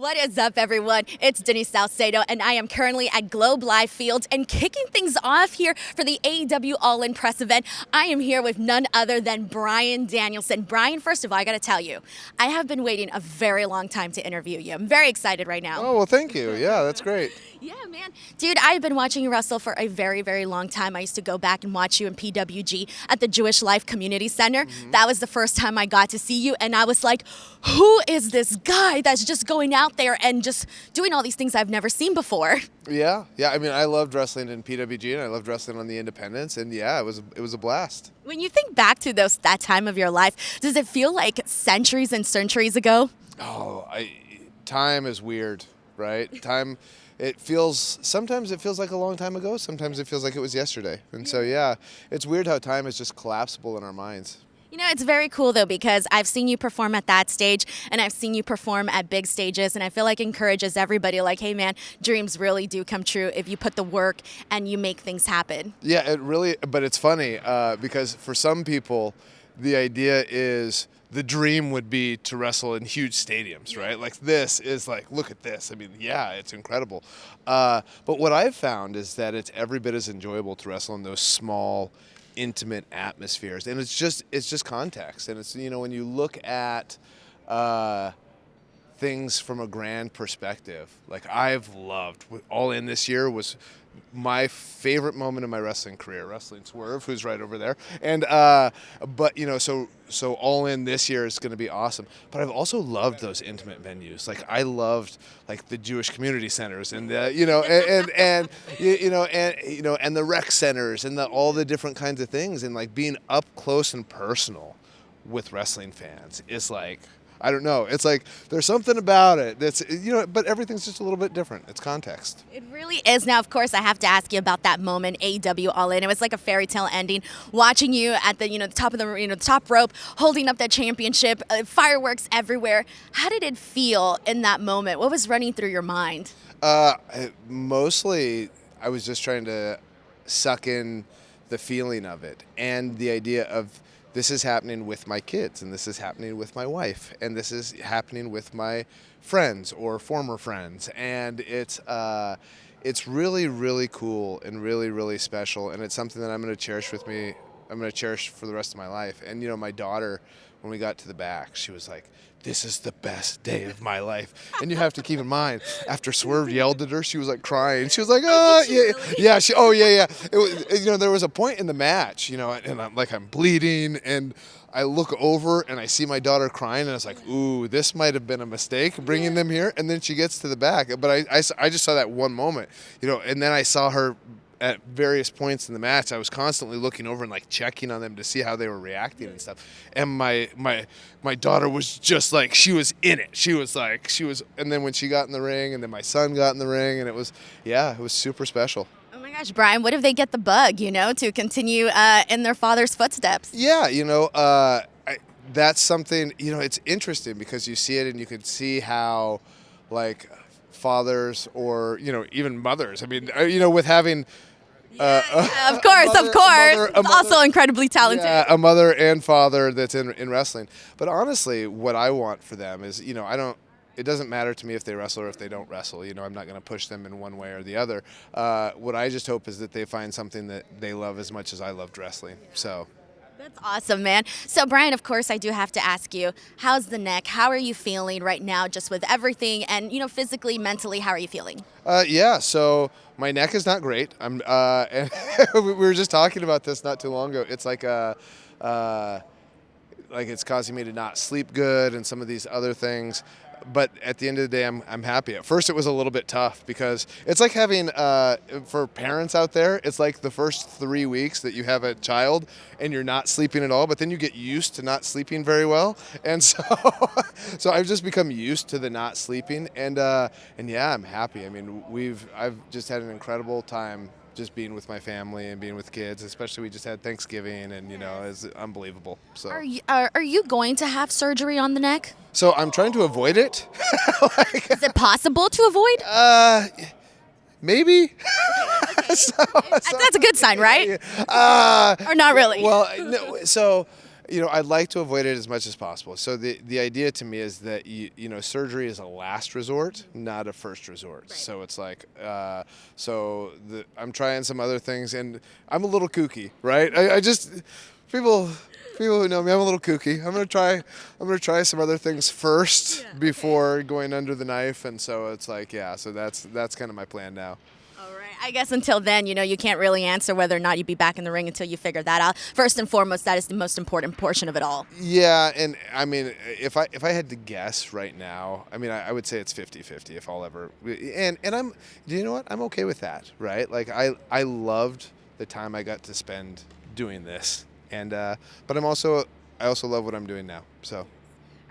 What is up, everyone? It's Denise Salcedo, and I am currently at Globe Life Fields and kicking things off here for the AEW All In press event. I am here with none other than Bryan Danielson. Bryan, first of all, I got to tell you, I have been waiting a very long time to interview you. I'm very excited right now. Oh, well, thank you. Yeah, that's great. Yeah, man. Dude, I've been watching you wrestle for a very, very long time. I used to go back and watch you in PWG at the Jewish Life Community Center. That was the first time I got to see you, and I was like, who is this guy that's just going out there and just doing all these things I've never seen before? Yeah. I mean, I loved wrestling in PWG, and I loved wrestling on the independents, and yeah, it was a blast. When you think back to that time of your life, does it feel like centuries and centuries ago? Oh, time is weird, right? Sometimes it feels like a long time ago. Sometimes it feels like it was yesterday. And so, yeah, it's weird how time is just collapsible in our minds. You know, it's very cool, though, because I've seen you perform at that stage, and I've seen you perform at big stages, and I feel like it encourages everybody, like, hey, man, dreams really do come true if you put the work and you make things happen. Yeah, but it's funny because for some people, the idea is the dream would be to wrestle in huge stadiums, right? Like this is like, look at this. I mean, yeah, it's incredible. But what I've found is that it's every bit as enjoyable to wrestle in those small, intimate atmospheres, and it's just context. And it's, you know, when you look at things from a grand perspective, like I've loved All In this year was my favorite moment in my wrestling career, wrestling Swerve, who's right over there. And but you know, so All In this year is going to be awesome. But I've also loved those intimate venues. Like I loved like the Jewish community centers and the, and the rec centers and all the different kinds of things, and like being up close and personal with wrestling fans is like, I don't know. It's like there's something about it that's, you know, but everything's just a little bit different. It's context. It really is. Now, of course, I have to ask you about that moment, AEW All In. It was like a fairy tale ending. Watching you at the, the top of the, top rope, holding up that championship, fireworks everywhere. How did it feel in that moment? What was running through your mind? Mostly, I was just trying to suck in the feeling of it and the idea of, this is happening with my kids, and this is happening with my wife, and this is happening with my friends or former friends, and it's really, really cool and really, really special, and it's something that I'm going to cherish with me. I'm going to cherish for the rest of my life. And you know, my daughter, when we got to the back, she was like, "This is the best day of my life." And you have to keep in mind, after Swerve yelled at her, she was like crying. She was like, "Oh yeah." It was, you know, there was a point in the match, you know, and I'm bleeding, and I look over and I see my daughter crying, and I was like, "Ooh, this might have been a mistake bringing them here." And then she gets to the back, but I just saw that one moment, you know, and then I saw her at various points in the match. I was constantly looking over and like checking on them to see how they were reacting and stuff. And my daughter was just like, she was in it. She was, and then when she got in the ring, and then my son got in the ring, and it was super special. Oh my gosh, Bryan, what if they get the bug, to continue in their father's footsteps? Yeah, that's something, it's interesting because you see it and you can see how like fathers or, even mothers, I mean, with having of course. It's also incredibly talented. Yeah, a mother and father that's in wrestling. But honestly, what I want for them is, it doesn't matter to me if they wrestle or if they don't wrestle. I'm not going to push them in one way or the other. What I just hope is that they find something that they love as much as I loved wrestling. So. That's awesome, man. So, Bryan, of course, I do have to ask you, how's the neck? How are you feeling right now just with everything? And, physically, mentally, how are you feeling? So my neck is not great. And we were just talking about this not too long ago. It's like it's causing me to not sleep good and some of these other things. But at the end of the day, I'm happy. At first, it was a little bit tough because it's like having, for parents out there, it's like the first 3 weeks that you have a child and you're not sleeping at all, but then you get used to not sleeping very well. And so I've just become used to the not sleeping. And yeah, I'm happy. I mean, I've just had an incredible time just being with my family and being with kids, especially we just had Thanksgiving, and it's unbelievable. So are you going to have surgery on the neck? So I'm trying to avoid it. Is it possible to avoid? Maybe. That's a good sign, right? Or not really? Well, no. So I'd like to avoid it as much as possible. So the idea to me is that surgery is a last resort, not a first resort. Right. So it's like, I'm trying some other things, and I'm a little kooky, right? I just people who know me, I'm a little kooky. I'm gonna try some other things first before going under the knife, and so it's like, so that's kind of my plan now. All right. I guess until then, you can't really answer whether or not you'd be back in the ring until you figure that out. First and foremost, that is the most important portion of it all. Yeah, and I mean, if I had to guess right now, I mean, I would say it's 50-50 if I'll ever. And you know what? I'm okay with that, right? Like I loved the time I got to spend doing this, and but I also love what I'm doing now. So.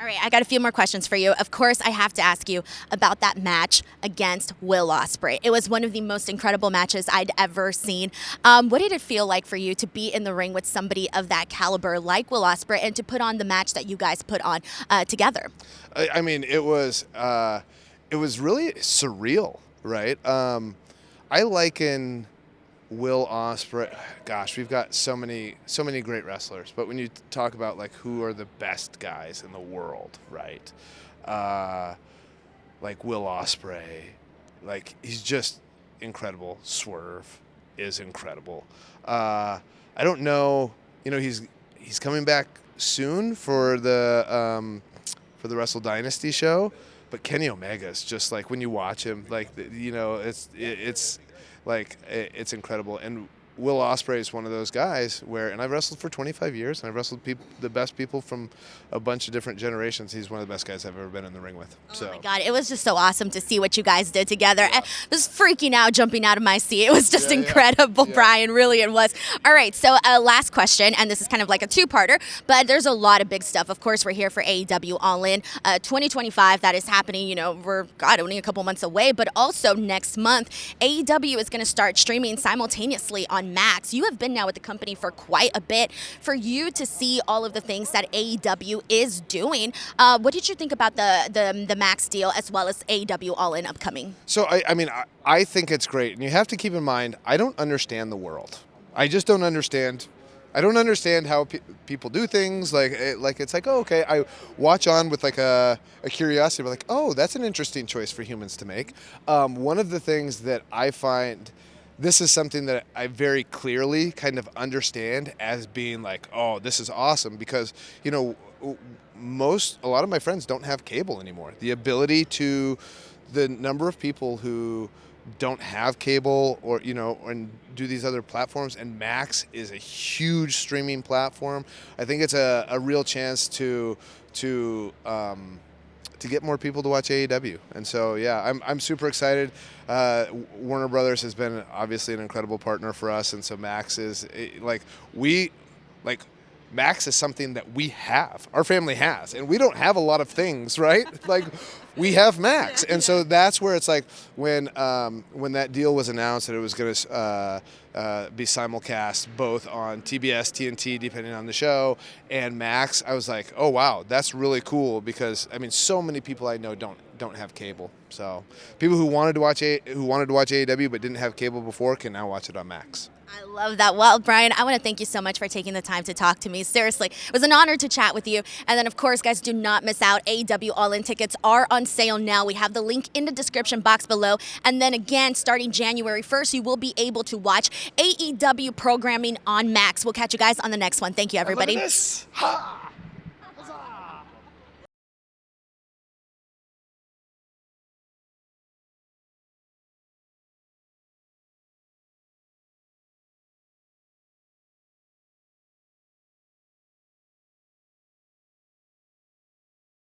All right, I got a few more questions for you. Of course, I have to ask you about that match against Will Ospreay. It was one of the most incredible matches I'd ever seen. What did it feel like for you to be in the ring with somebody of that caliber like Will Ospreay and to put on the match that you guys put on together? I mean, it was really surreal, right? I liken Will Ospreay. Gosh, we've got so many great wrestlers, but when you talk about like who are the best guys in the world, right? Like Will Ospreay, like he's just incredible. Swerve is incredible. I don't know, he's coming back soon for the Wrestle Dynasty show, but Kenny Omega is just like, when you watch him, like it's like, it's incredible. And Will Ospreay is one of those guys and I've wrestled for 25 years, and I've wrestled the best people from a bunch of different generations. He's one of the best guys I've ever been in the ring with. Oh my God, it was just so awesome to see what you guys did together. I was freaking out, jumping out of my seat. It was just incredible, Bryan, really it was. All right, so last question, and this is kind of like a two-parter, but there's a lot of big stuff. Of course, we're here for AEW All In 2025. That is happening, we're, only a couple months away, but also next month, AEW is going to start streaming simultaneously on Max. You have been now with the company for quite a bit. For you to see all of the things that AEW is doing, what did you think about the Max deal as well as AEW All In upcoming? So I think it's great, and you have to keep in mind, I don't understand the world. I just don't understand. I don't understand how people do things. Like it's like, oh, okay, I watch on with like a curiosity. But like, oh, that's an interesting choice for humans to make. One of the things that I find, this is something that I very clearly kind of understand as being like, oh, this is awesome, because a lot of my friends don't have cable anymore. The number of people who don't have cable or and do these other platforms, and Max is a huge streaming platform. I think it's a real chance to get more people to watch AEW. And so, I'm super excited. Warner Brothers has been obviously an incredible partner for us, and so Max is Max is something that we have, our family has, and we don't have a lot of things, right? Like, we have Max, and so that's where it's like when that deal was announced that it was going to be simulcast both on TBS, TNT, depending on the show, and Max. I was like, oh wow, that's really cool, because so many people I know don't have cable. So people who wanted to watch AEW but didn't have cable before can now watch it on Max. I love that. Well, Bryan, I want to thank you so much for taking the time to talk to me. Seriously, it was an honor to chat with you. And then, of course, guys, do not miss out. AEW All In tickets are on sale now. We have the link in the description box below. And then again, starting January 1st, you will be able to watch AEW programming on Max. We'll catch you guys on the next one. Thank you, everybody. Look at this. Ha!